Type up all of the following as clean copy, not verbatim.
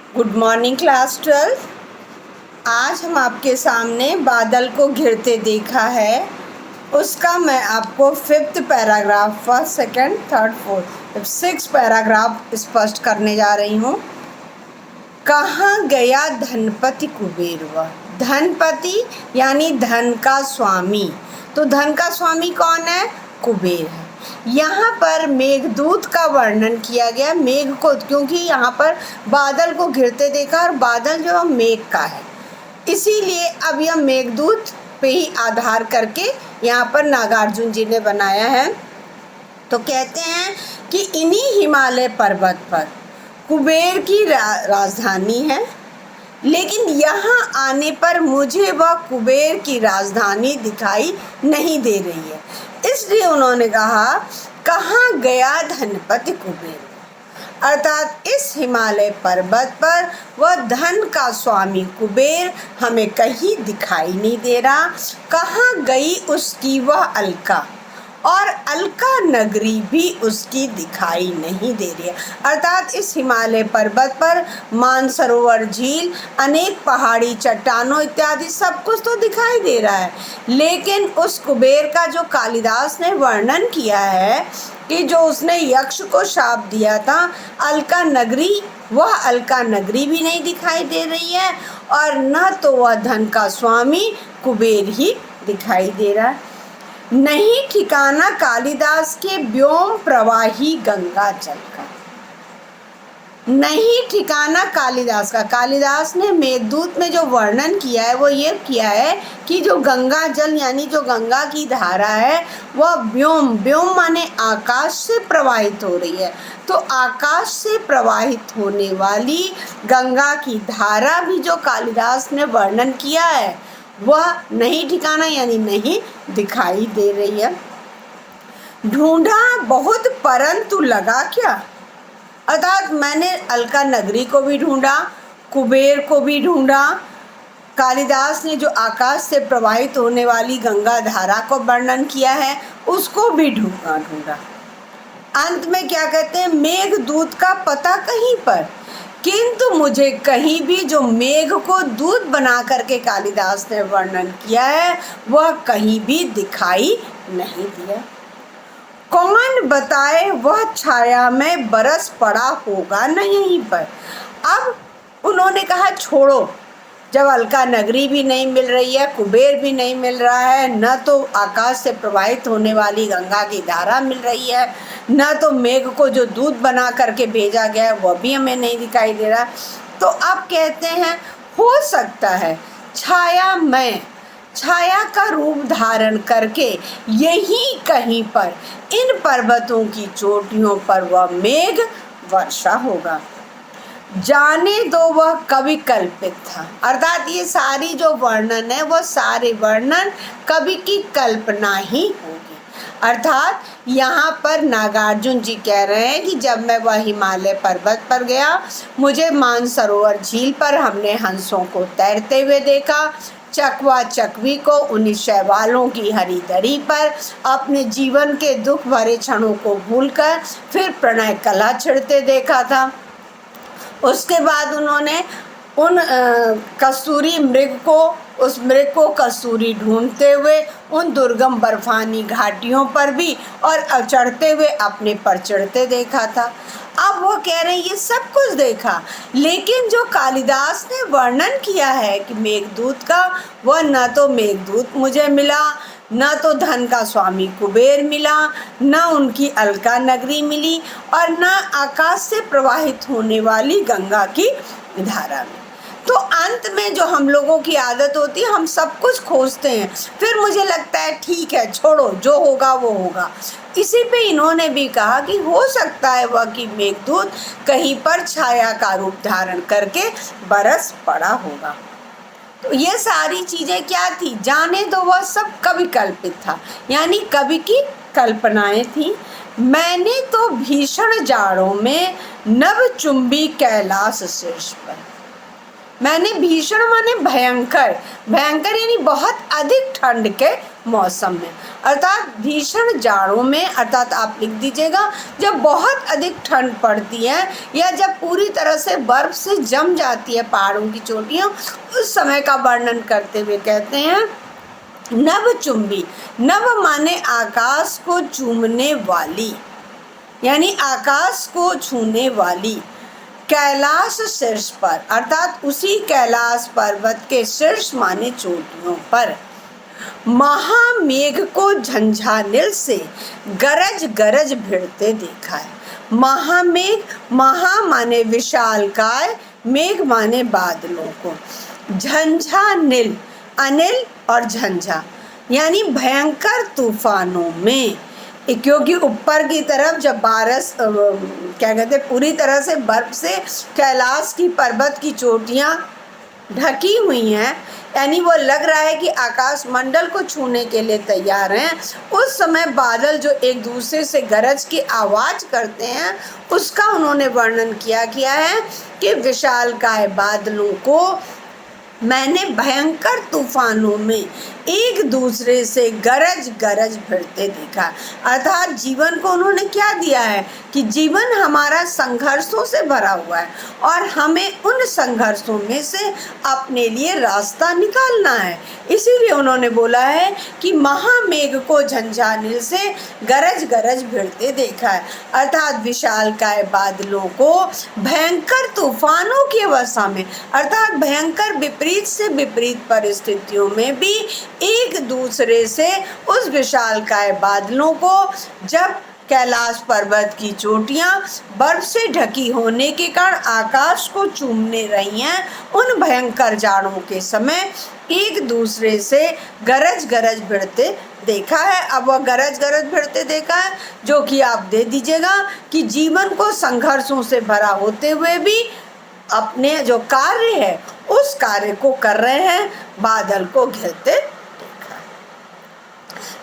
Good morning class 12। आज हम आपके सामने बादल को घिरते देखा है, उसका मैं आपको 5th paragraph, first, second, third, fourth, 6 paragraph स्पष्ट करने जा रही हूँ। कहाँ गया धनपति कुबेर वह। धनपति यानी धन का स्वामी। तो धन का स्वामी कौन है? कुबेर है। यहाँ पर मेघदूत का वर्णन किया गया, मेघ को, क्योंकि यहाँ पर बादल को घिरते देखा और बादल जो मेघ का है, इसीलिए अब यह मेघदूत पे ही आधार करके यहाँ पर नागार्जुन जी ने बनाया है। तो कहते हैं कि इन्हीं हिमालय पर्वत पर कुबेर की राजधानी है, लेकिन यहाँ आने पर मुझे वह कुबेर की राजधानी दिखाई नहीं दे रही है। इसलिए उन्होंने कहा, कहाँ गया धनपति कुबेर, अर्थात इस हिमालय पर्वत पर वह धन का स्वामी कुबेर हमें कहीं दिखाई नहीं दे रहा। कहाँ गई उसकी वह अलका, और अलका नगरी भी उसकी दिखाई नहीं दे रही है। अर्थात इस हिमालय पर्वत पर मानसरोवर झील, अनेक पहाड़ी चट्टानों इत्यादि सब कुछ तो दिखाई दे रहा है, लेकिन उस कुबेर का जो कालिदास ने वर्णन किया है कि जो उसने यक्ष को शाप दिया था, अलका नगरी, वह अलका नगरी भी नहीं दिखाई दे रही है, और न तो वह धन का स्वामी कुबेर ही दिखाई दे रहा है। नहीं ठिकाना कालिदास के व्योम प्रवाही गंगा जल का। नहीं ठिकाना कालिदास का। कालिदास ने मेघदूत में जो वर्णन किया है वो ये किया है कि जो गंगा जल यानी जो गंगा की धारा है वह व्योम, व्योम माने आकाश से प्रवाहित हो रही है। तो आकाश से प्रवाहित होने वाली गंगा की धारा भी जो कालिदास ने वर्णन किया है वह नहीं ठिकाना यानी नहीं दिखाई दे रही है। ढूंढा बहुत परंतु लगा क्या, अर्थात मैंने अलका नगरी को भी ढूंढा, कुबेर को भी ढूंढा, कालिदास ने जो आकाश से प्रवाहित होने वाली गंगा धारा को वर्णन किया है उसको भी ढूंढा। अंत में क्या कहते हैं, मेघदूत का पता कहीं पर, किंतु मुझे कहीं भी जो मेघ को दूत बना करके कालिदास ने वर्णन किया है वह कहीं भी दिखाई नहीं दिया। कौन बताए वह छाया में बरस पड़ा होगा न यहीं पर। अब उन्होंने कहा छोड़ो, जब अलका नगरी भी नहीं मिल रही है, कुबेर भी नहीं मिल रहा है, न तो आकाश से प्रवाहित होने वाली गंगा की धारा मिल रही है, न तो मेघ को जो दूध बना करके भेजा गया है वह भी हमें नहीं दिखाई दे रहा। तो अब कहते हैं हो सकता है छाया में, छाया का रूप धारण करके यहीं कहीं पर इन पर्वतों की चोटियों पर वह मेघ वर्षा होगा। जाने दो वह कवि कल्पित था, अर्थात ये सारी जो वर्णन है वह सारे वर्णन कवि की कल्पना ही होगी। अर्थात यहाँ पर नागार्जुन जी कह रहे हैं कि जब मैं वह हिमालय पर्वत पर गया, मुझे मानसरोवर झील पर हमने हंसों को तैरते हुए देखा, चकवा चकवी को उन्हीं शैवालों की हरी दरी पर अपने जीवन के दुख भरे क्षणों को भूलकर फिर प्रणय कला छिड़ते देखा था। उसके बाद उन्होंने उन कस्तूरी मृग को, उस मृग को कस्तूरी ढूंढते हुए उन दुर्गम बर्फानी घाटियों पर भी और चढ़ते हुए अपने पर चढ़ते देखा था। अब वो कह रहे हैं ये सब कुछ देखा, लेकिन जो कालिदास ने वर्णन किया है कि मेघदूत का, वह न तो मेघदूत मुझे मिला, न तो धन का स्वामी कुबेर मिला, न उनकी अलका नगरी मिली, और न आकाश से प्रवाहित होने वाली गंगा की धारा में। तो अंत में जो हम लोगों की आदत होती है, हम सब कुछ खोजते हैं, फिर मुझे लगता है ठीक है छोड़ो, जो होगा वो होगा। इसी पे इन्होंने भी कहा कि हो सकता है वह कि मेघदूत कहीं पर छाया का रूप धारण करके बरस पड़ा होगा। तो ये सारी चीज़ें क्या थी, जाने दो वह सब कवि कल्पित था, यानी कवि की कल्पनाएं थी। मैंने तो भीषण जाड़ों में नभ चुंबी कैलाश शीर्ष पर, मैंने भीषण माने भयंकर, भयंकर यानी बहुत अधिक ठंड के मौसम में, अर्थात भीषण जाड़ों में, अर्थात आप लिख दीजिएगा जब बहुत अधिक ठंड पड़ती है या जब पूरी तरह से बर्फ से जम जाती है पहाड़ों की चोटियाँ, उस समय का वर्णन करते हुए कहते हैं नभचुंबी। नभ माने आकाश को चूमने वाली, यानी आकाश को छूने वाली। कैलाश शीर्ष पर, अर्थात उसी कैलाश पर्वत के शीर्ष माने चोटियों पर। महामेघ को झंझानिल से गरज गरज भिड़ते देखा है। महामेघ, महा माने विशालकाय, मेघ माने बादलों को, झंझानिल, अनिल और झंझा यानी भयंकर तूफानों में, क्योंकि ऊपर की तरफ जब बारिश क्या कहते हैं पूरी तरह से बर्फ से कैलाश की पर्वत की चोटियाँ ढकी हुई हैं, यानी वो लग रहा है कि आकाश मंडल को छूने के लिए तैयार हैं, उस समय बादल जो एक दूसरे से गरज की आवाज़ करते हैं उसका उन्होंने वर्णन किया है कि विशालकाय बादलों को मैंने भयंकर तूफानों में एक दूसरे से गरज गरज भिड़ते देखा। अर्थात जीवन को उन्होंने क्या दिया है कि जीवन हमारा संघर्षों से भरा हुआ है और हमें उन संघर्षों में से अपने लिए रास्ता निकालना है। इसीलिए उन्होंने बोला है कि महामेघ को झंझानिल से गरज गरज भिड़ते देखा है, अर्थात विशालकाय बादलों को भयंकर तूफानों की अवस्था में, अर्थात भयंकर विपरीत से विपरीत परिस्थितियों में भी एक दूसरे से उस विशालकाय बादलों को, जब कैलाश पर्वत की चोटियां बर्फ से ढकी होने के कारण आकाश को चूमने रही हैं, उन भयंकर जाड़ों के समय एक दूसरे से गरज गरज भिड़ते देखा है। अब वह गरज गरज भिड़ते देखा है जो कि आप दे दीजिएगा कि जीवन को संघर्षों से भरा होते हुए भी अपने जो कार्य है उस कार्य को कर रहे हैं, बादल को घेरते देखा।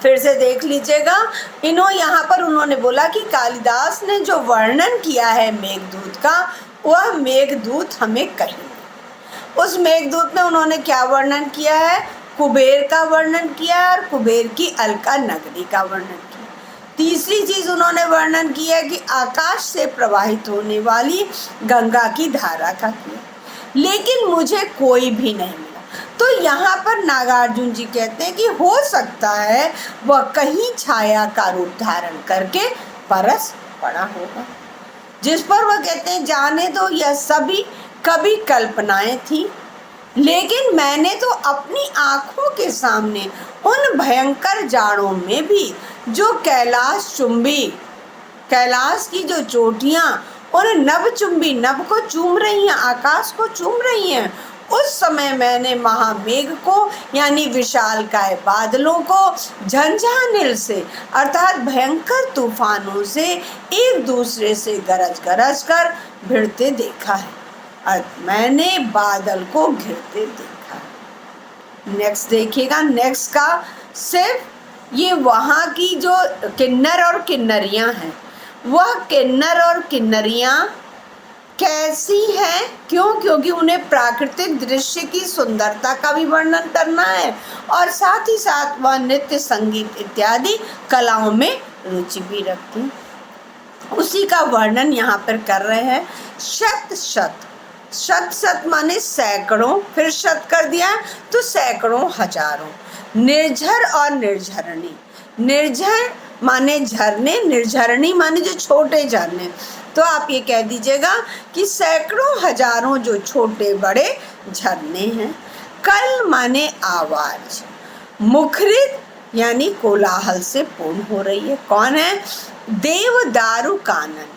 फिर से देख लीजिएगा, यहाँ पर उन्होंने बोला कि कालिदास ने जो वर्णन किया है मेघदूत का, वह मेघदूत हमें कहीं, उस मेघदूत में उन्होंने क्या वर्णन किया है, कुबेर का वर्णन किया है और कुबेर की अलका नगरी का वर्णन किया। तीसरी चीज उन्होंने वर्णन किया है कि आकाश से प्रवाहित होने वाली गंगा की धारा का किया, लेकिन मुझे कोई भी नहीं मिला। तो यहाँ पर नागार्जुन जी कहते हैं कि हो सकता है वह कहीं छाया का रूप धारण करके परस पड़ा होगा, जिस पर वह कहते हैं जाने दो यह सभी कभी कल्पनाएं थी, लेकिन मैंने तो अपनी आँखों के सामने उन भयंकर जाड़ों में भी जो कैलाश चुंबी, कैलाश की जो चोटियाँ उन नभचुंबी, नभ को चूम रही हैं, आकाश को चूम रही हैं, उस समय मैंने महामेघ को यानी विशालकाय बादलों को झंझानिल से, अर्थात भयंकर तूफानों से एक दूसरे से गरज गरज कर भिड़ते देखा है, मैंने बादल को घिरते देखा। नेक्स्ट देखिएगा, नेक्स्ट का सिर्फ ये वहाँ की जो किन्नर और किन्नरियाँ हैं, वह किन्नर और किन्नरियाँ कैसी हैं, क्यों, क्योंकि उन्हें प्राकृतिक दृश्य की सुंदरता का भी वर्णन करना है और साथ ही साथ वह नृत्य, संगीत इत्यादि कलाओं में रुचि भी रखती, उसी का वर्णन यहाँ पर कर रहे हैं। शत शत, शत शत माने सैकड़ों, फिर शत कर दिया तो सैकड़ों, हजारों। निर्झर और निर्झरणी, निर्झर माने झरने, निर्झरणी माने जो छोटे झरने, तो आप ये कह दीजिएगा कि सैकड़ों हजारों जो छोटे बड़े झरने हैं। कल माने आवाज, मुखरित यानी कोलाहल से पूर्ण हो रही है। कौन है, देवदारू कानन,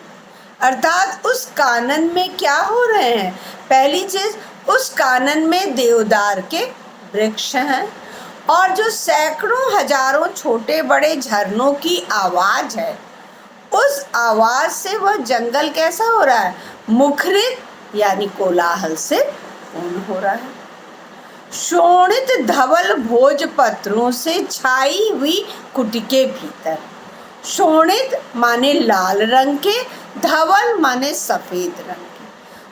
अर्थात उस कानन में क्या हो रहे हैं, पहली चीज उस कानन में देवदार के वृक्ष हैं और जो सैकड़ों हजारों छोटे बड़े झरनों की आवाज है, उस आवाज से वह जंगल कैसा हो रहा है, मुखरित यानी कोलाहल से पूर्ण हो रहा है। शोणित धवल भोजपत्रों से छाई हुई कुटी के भीतर, शोणित माने लाल रंग के, धवल माने सफेद रंग के,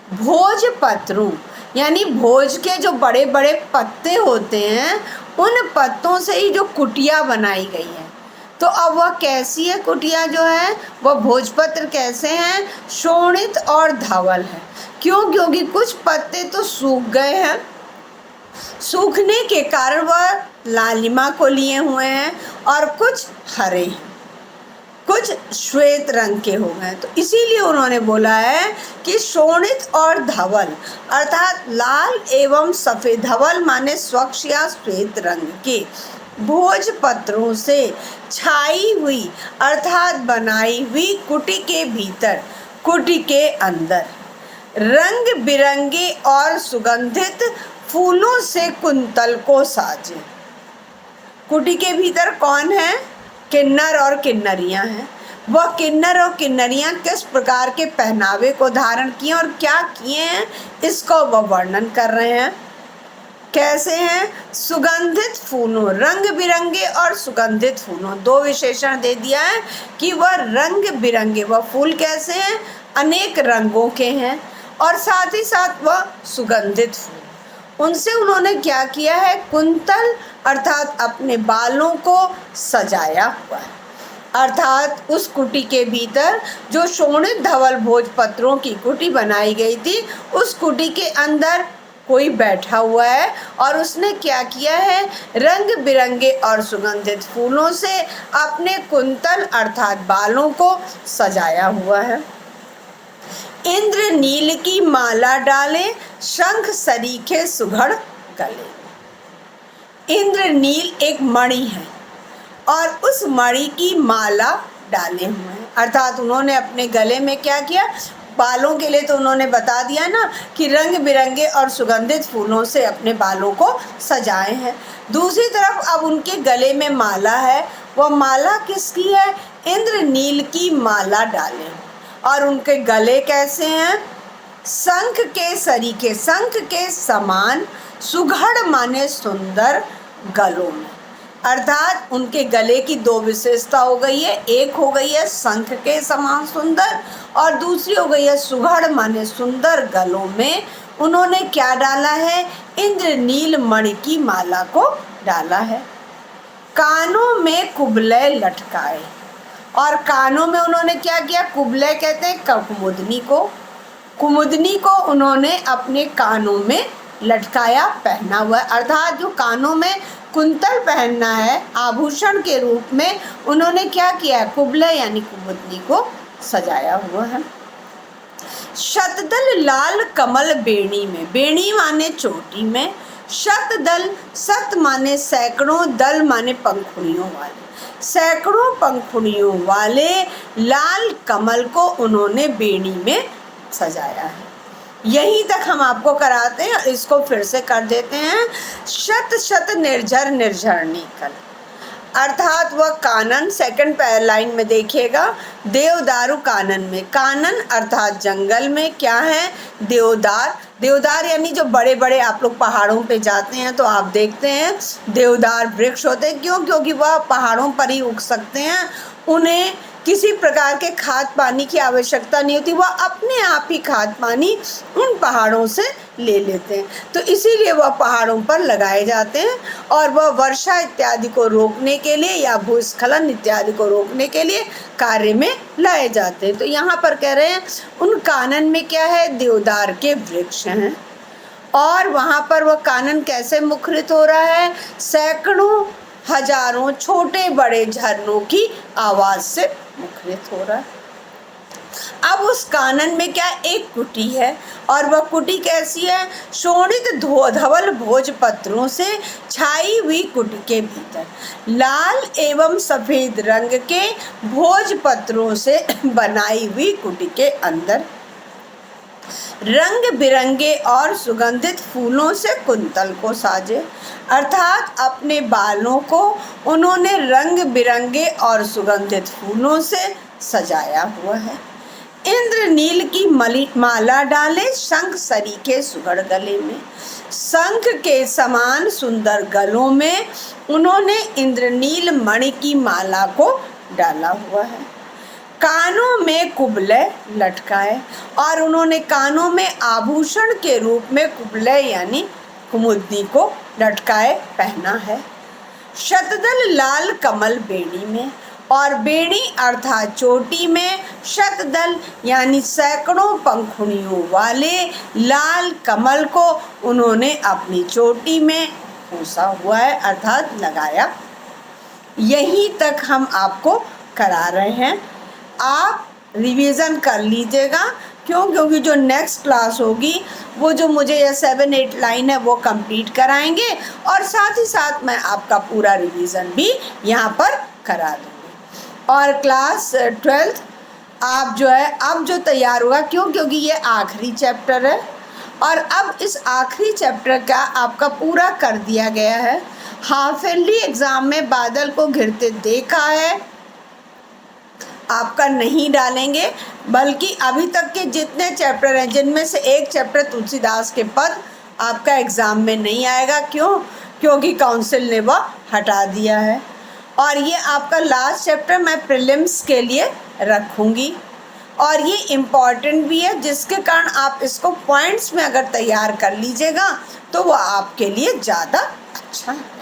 भोजपत्रों यानी भोज के जो बड़े बड़े पत्ते होते हैं, उन पत्तों से ही जो कुटिया बनाई गई है। तो अब वह कैसी है कुटिया जो है, वह भोजपत्र कैसे हैं, शोणित और धवल है। क्यों? क्योंकि कुछ पत्ते तो सूख गए हैं, सूखने के कारण वह लालिमा को लिए हुए हैं, और कुछ हरे, कुछ श्वेत रंग के हो गए। तो इसीलिए उन्होंने बोला है कि शोणित और धवल, अर्थात लाल एवं सफ़ेद, धवल माने स्वच्छ या श्वेत रंग के भोजपत्रों से छाई हुई अर्थात बनाई हुई कुटी के भीतर, कुटी के अंदर रंग बिरंगे और सुगंधित फूलों से कुंतल को साजे। कुटी के भीतर कौन है? किन्नर और किन्नरियां हैं। वह किन्नर और किन्नरियां किस प्रकार के पहनावे को धारण किए और क्या किए हैं, इसको वह वर्णन कर रहे हैं। कैसे हैं? सुगंधित फूलों, रंग बिरंगे और सुगंधित फूलों, दो विशेषण दे दिया है कि वह रंग बिरंगे, वह फूल कैसे हैं? अनेक रंगों के हैं, और साथ ही साथ वह सुगंधित फूल। उनसे उन्होंने क्या किया है? कुंतल अर्थात अपने बालों को सजाया हुआ है। अर्थात उस कुटी के भीतर जो शोणित धवल भोजपत्रों की कुटी बनाई गई थी, उस कुटी के अंदर कोई बैठा हुआ है, और उसने क्या किया है? रंग बिरंगे और सुगंधित फूलों से अपने कुंतल अर्थात बालों को सजाया हुआ है। इंद्र नील की माला डाले, शंख सरीखे सुघड़ गले। इंद्र नील एक मणि है, और उस मणि की माला डाले हुए हैं, अर्थात उन्होंने अपने गले में क्या किया? बालों के लिए तो उन्होंने बता दिया ना कि रंग बिरंगे और सुगंधित फूलों से अपने बालों को सजाए हैं। दूसरी तरफ अब उनके गले में माला है, वह माला किसकी है? इंद्र नील की माला डाले, और उनके गले कैसे हैं? शंख के सरीखे, शंख के समान, सुघड़ माने सुंदर, गलों में, अर्थात उनके गले की दो विशेषता हो गई है। एक हो गई है शंख के समान सुंदर, और दूसरी हो गई है सुघड़ माने सुंदर गलों में उन्होंने क्या डाला है? इंद्रनील मणि की माला को डाला है। कानों में कुबले लटकाए, और कानों में उन्होंने क्या किया? कुबले कहते हैं कुमुदनी को, कुमुदनी को उन्होंने अपने कानों में लटकाया, पहना हुआ है। अर्थात जो कानों में कुंतल पहनना है आभूषण के रूप में, उन्होंने क्या किया है? कुबले यानी कुमुदनी को सजाया हुआ है। शतदल लाल कमल बेणी में, बेणी माने चोटी में, शतदल, शत माने सैकड़ों, दल माने पंखुड़ियों वाले, सैकड़ों पंखुड़ियों वाले लाल कमल को उन्होंने बेणी में सजाया है। यहीं तक हम आपको कराते हैं, इसको फिर से कर देते हैं। शत शत निर्झर निर्झरणी कल, अर्थात वह कानन, सेकंड लाइन में देखिएगा, देवदारू कानन में, कानन अर्थात जंगल में क्या है? देवदार, देवदार यानी जो बड़े बड़े आप लोग पहाड़ों पे जाते हैं तो आप देखते हैं देवदार वृक्ष होते हैं। क्यों? क्योंकि वह पहाड़ों पर ही उग सकते हैं, उन्हें किसी प्रकार के खाद पानी की आवश्यकता नहीं होती, वह अपने आप ही खाद पानी उन पहाड़ों से ले लेते हैं। तो इसीलिए वह पहाड़ों पर लगाए जाते हैं, और वह वर्षा इत्यादि को रोकने के लिए या भूस्खलन इत्यादि को रोकने के लिए कार्य में लाए जाते हैं। तो यहाँ पर कह रहे हैं उन कानन में क्या है? देवदार के वृक्ष हैं, और वहाँ पर वह कानन कैसे मुखरित हो रहा है? सैकड़ों हजारों छोटे बड़े झरनों की आवाज़ से मुखरित हो रहा है। अब उस कानन में क्या? एक कुटी है, और वह कुटी कैसी है? शोणित धवल भोजपत्रों से छाई हुई कुटी के भीतर लाल एवं सफ़ेद रंग के भोजपत्रों से बनाई हुई कुटी के अंदर रंग बिरंगे और सुगंधित फूलों से कुंतल को साजे, अर्थात अपने बालों को उन्होंने रंग बिरंगे और सुगंधित फूलों से सजाया हुआ है। इंद्रनील की माला डाले, शंख सरीखे सुघड़ गले में, शंख के समान सुंदर गलों में उन्होंने इंद्रनील मणि की माला को डाला हुआ है। कानों में कुबले लटकाए, और उन्होंने कानों में आभूषण के रूप में कुबले यानी कुमुदनी को लटकाए पहना है। शतदल लाल कमल बेड़ी में, और बेड़ी अर्थात चोटी में शतदल यानी सैकड़ों पंखुड़ियों वाले लाल कमल को उन्होंने अपनी चोटी में खोसा हुआ है अर्थात लगाया। यहीं तक हम आपको करा रहे हैं, आप रिवीजन कर लीजिएगा। क्योंकि जो नेक्स्ट क्लास होगी वो जो मुझे ये 7-8 लाइन है वो कंप्लीट कराएंगे, और साथ ही साथ मैं आपका पूरा रिवीजन भी यहाँ पर करा दूँगी। और क्लास 12th आप जो है अब जो तैयार होगा, क्योंकि ये आखिरी चैप्टर है, और अब इस आखिरी चैप्टर का आपका पूरा कर दिया गया है। हाफ ईयरली एग्ज़ाम में बादल को घिरते देखा है आपका नहीं डालेंगे, बल्कि अभी तक के जितने चैप्टर हैं जिनमें से एक चैप्टर तुलसीदास के पद आपका एग्ज़ाम में नहीं आएगा। क्योंकि काउंसिल ने वह हटा दिया है, और ये आपका लास्ट चैप्टर मैं प्रीलिम्स के लिए रखूँगी, और ये इम्पॉर्टेंट भी है, जिसके कारण आप इसको पॉइंट्स में अगर तैयार कर लीजिएगा तो वह आपके लिए ज़्यादा अच्छा है।